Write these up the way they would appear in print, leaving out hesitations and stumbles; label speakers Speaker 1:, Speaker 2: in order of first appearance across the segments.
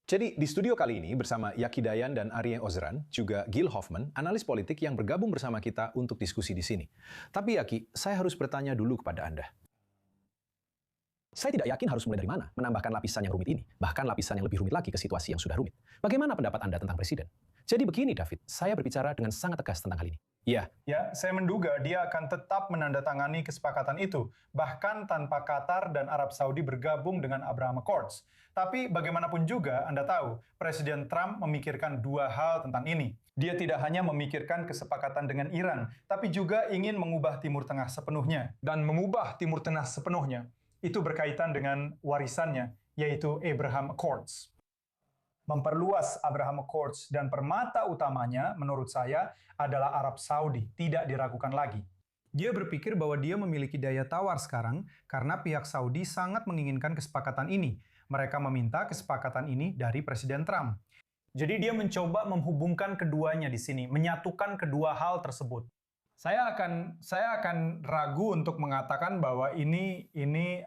Speaker 1: Jadi di studio kali ini bersama Yaki Dayan dan Arye Ozran, juga Gil Hoffman, analis politik yang bergabung bersama kita untuk diskusi di sini. Tapi Yaki, saya harus bertanya dulu kepada Anda. Saya tidak yakin harus mulai dari mana menambahkan lapisan yang rumit ini, bahkan lapisan yang lebih rumit lagi ke situasi yang sudah rumit. Bagaimana pendapat Anda tentang Presiden? Jadi begini David, saya berbicara dengan sangat tegas tentang hal ini.
Speaker 2: Ya, saya menduga dia akan tetap menandatangani kesepakatan itu, bahkan tanpa Qatar dan Arab Saudi bergabung dengan Abraham Accords. Tapi bagaimanapun juga, Anda tahu, Presiden Trump memikirkan dua hal tentang ini. Dia tidak hanya memikirkan kesepakatan dengan Iran, tapi juga ingin mengubah Timur Tengah sepenuhnya. Dan mengubah Timur Tengah sepenuhnya, itu berkaitan dengan warisannya, yaitu Abraham Accords. Memperluas Abraham Accords dan permata utamanya, menurut saya, adalah Arab Saudi, tidak diragukan lagi. Dia berpikir bahwa dia memiliki daya tawar sekarang karena pihak Saudi sangat menginginkan kesepakatan ini. Mereka meminta kesepakatan ini dari Presiden Trump. Jadi dia mencoba menghubungkan keduanya di sini, menyatukan kedua hal tersebut. Saya akan ragu untuk mengatakan bahwa ini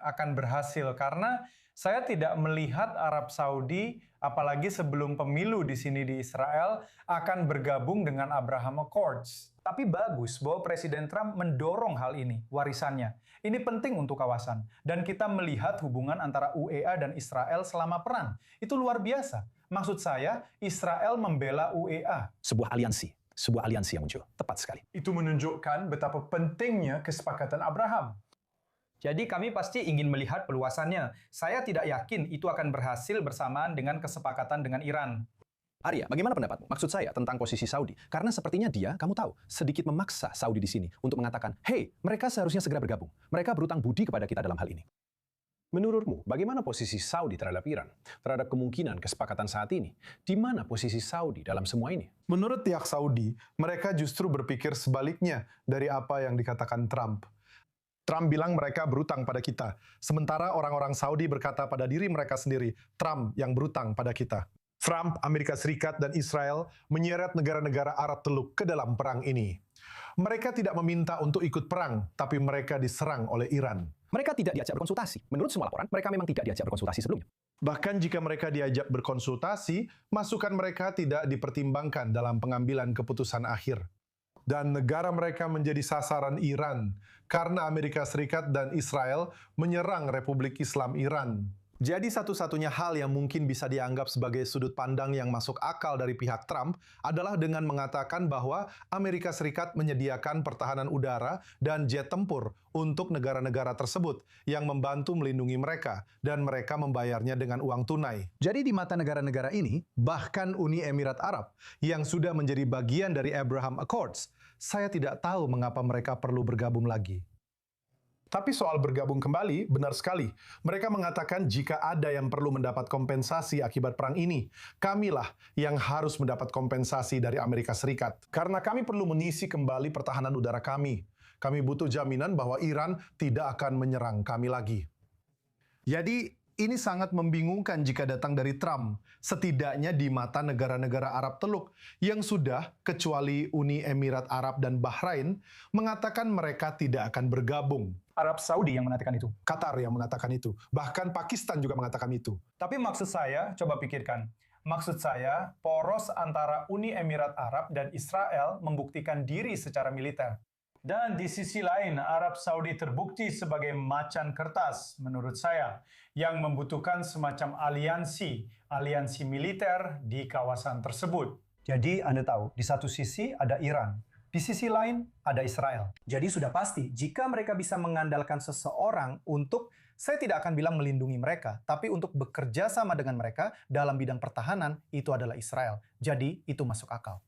Speaker 2: akan berhasil karena saya tidak melihat Arab Saudi, apalagi sebelum pemilu di sini di Israel, akan bergabung dengan Abraham Accords. Tapi bagus bahwa Presiden Trump mendorong hal ini, warisannya. Ini penting untuk kawasan. Dan kita melihat hubungan antara UEA dan Israel selama perang. Itu luar biasa. Maksud saya, Israel membela UEA.
Speaker 1: Sebuah aliansi yang muncul. Tepat sekali.
Speaker 2: Itu menunjukkan betapa pentingnya kesepakatan Abraham. Jadi kami pasti ingin melihat peluasannya. Saya tidak yakin itu akan berhasil bersamaan dengan kesepakatan dengan Iran.
Speaker 1: Arya, bagaimana pendapatmu? Maksud saya tentang posisi Saudi. Karena sepertinya dia, kamu tahu, sedikit memaksa Saudi di sini untuk mengatakan, hey, mereka seharusnya segera bergabung. Mereka berutang budi kepada kita dalam hal ini. Menurutmu, bagaimana posisi Saudi terhadap Iran? Terhadap kemungkinan kesepakatan saat ini? Di mana posisi Saudi dalam semua ini?
Speaker 3: Menurut pihak Saudi, mereka justru berpikir sebaliknya dari apa yang dikatakan Trump. Trump bilang mereka berutang pada kita. Sementara orang-orang Saudi berkata pada diri mereka sendiri, Trump yang berutang pada kita. Trump, Amerika Serikat, dan Israel menyeret negara-negara Arab Teluk ke dalam perang ini. Mereka tidak meminta untuk ikut perang, tapi mereka diserang oleh Iran.
Speaker 1: Mereka tidak diajak berkonsultasi. Menurut semua laporan, mereka memang tidak diajak berkonsultasi sebelumnya.
Speaker 3: Bahkan jika mereka diajak berkonsultasi, masukan mereka tidak dipertimbangkan dalam pengambilan keputusan akhir. Dan negara mereka menjadi sasaran Iran, karena Amerika Serikat dan Israel menyerang Republik Islam Iran. Jadi satu-satunya hal yang mungkin bisa dianggap sebagai sudut pandang yang masuk akal dari pihak Trump adalah dengan mengatakan bahwa Amerika Serikat menyediakan pertahanan udara dan jet tempur untuk negara-negara tersebut yang membantu melindungi mereka, dan mereka membayarnya dengan uang tunai. Jadi di mata negara-negara ini, bahkan Uni Emirat Arab yang sudah menjadi bagian dari Abraham Accords, saya tidak tahu mengapa mereka perlu bergabung lagi. Tapi soal bergabung kembali, benar sekali. Mereka mengatakan jika ada yang perlu mendapat kompensasi akibat perang ini, kamilah yang harus mendapat kompensasi dari Amerika Serikat. Karena kami perlu mengisi kembali pertahanan udara kami. Kami butuh jaminan bahwa Iran tidak akan menyerang kami lagi. Jadi, ini sangat membingungkan jika datang dari Trump, setidaknya di mata negara-negara Arab Teluk yang sudah, kecuali Uni Emirat Arab dan Bahrain, mengatakan mereka tidak akan bergabung.
Speaker 2: Arab Saudi yang mengatakan itu.
Speaker 3: Qatar yang mengatakan itu. Bahkan Pakistan juga mengatakan itu.
Speaker 2: Tapi maksud saya, coba pikirkan. Maksud saya, poros antara Uni Emirat Arab dan Israel membuktikan diri secara militer. Dan di sisi lain, Arab Saudi terbukti sebagai macan kertas, menurut saya, yang membutuhkan semacam aliansi militer di kawasan tersebut. Jadi Anda tahu, di satu sisi ada Iran, di sisi lain ada Israel. Jadi sudah pasti, jika mereka bisa mengandalkan seseorang untuk, saya tidak akan bilang melindungi mereka, tapi untuk bekerja sama dengan mereka dalam bidang pertahanan, itu adalah Israel. Jadi itu masuk akal.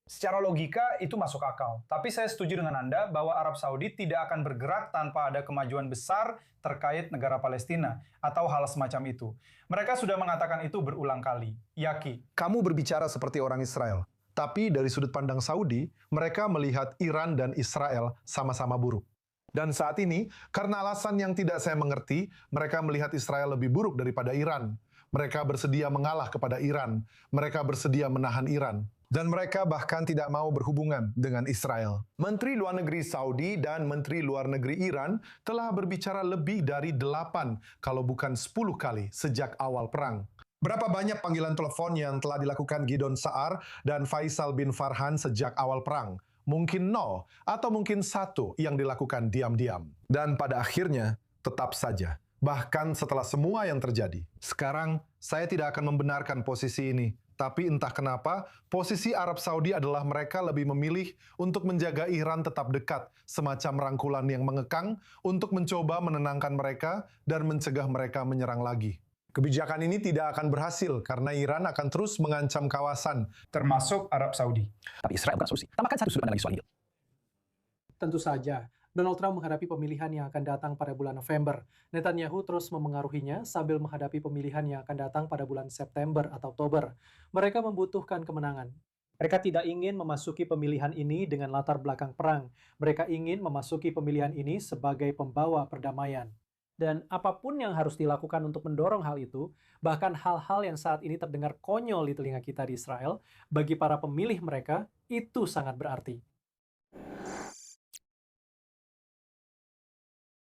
Speaker 2: Secara logika, itu masuk akal. Tapi saya setuju dengan Anda bahwa Arab Saudi tidak akan bergerak tanpa ada kemajuan besar terkait negara Palestina atau hal semacam itu. Mereka sudah mengatakan itu berulang kali. Yaki,
Speaker 3: kamu berbicara seperti orang Israel. Tapi dari sudut pandang Saudi, mereka melihat Iran dan Israel sama-sama buruk. Dan saat ini, karena alasan yang tidak saya mengerti, mereka melihat Israel lebih buruk daripada Iran. Mereka bersedia mengalah kepada Iran. Mereka bersedia menahan Iran. Dan mereka bahkan tidak mau berhubungan dengan Israel. Menteri Luar Negeri Saudi dan Menteri Luar Negeri Iran telah berbicara lebih dari 8, kalau bukan 10 kali sejak awal perang. Berapa banyak panggilan telepon yang telah dilakukan Gideon Sa'ar dan Faisal bin Farhan sejak awal perang? Mungkin 0, atau mungkin 1 yang dilakukan diam-diam. Dan pada akhirnya, tetap saja. Bahkan setelah semua yang terjadi. Sekarang, saya tidak akan membenarkan posisi ini. Tapi entah kenapa, posisi Arab Saudi adalah mereka lebih memilih untuk menjaga Iran tetap dekat, semacam rangkulan yang mengekang untuk mencoba menenangkan mereka dan mencegah mereka menyerang lagi. Kebijakan ini tidak akan berhasil karena Iran akan terus mengancam kawasan,
Speaker 2: termasuk Arab Saudi.
Speaker 1: Tapi Israel bukan solusi. Tambahkan satu sudut pandang lagi soal ini.
Speaker 4: Tentu saja, Donald Trump menghadapi pemilihan yang akan datang pada bulan November. Netanyahu terus memengaruhinya sambil menghadapi pemilihan yang akan datang pada bulan September atau Oktober. Mereka membutuhkan kemenangan. Mereka tidak ingin memasuki pemilihan ini dengan latar belakang perang. Mereka ingin memasuki pemilihan ini sebagai pembawa perdamaian. Dan apapun yang harus dilakukan untuk mendorong hal itu, bahkan hal-hal yang saat ini terdengar konyol di telinga kita di Israel, bagi para pemilih mereka, itu sangat berarti.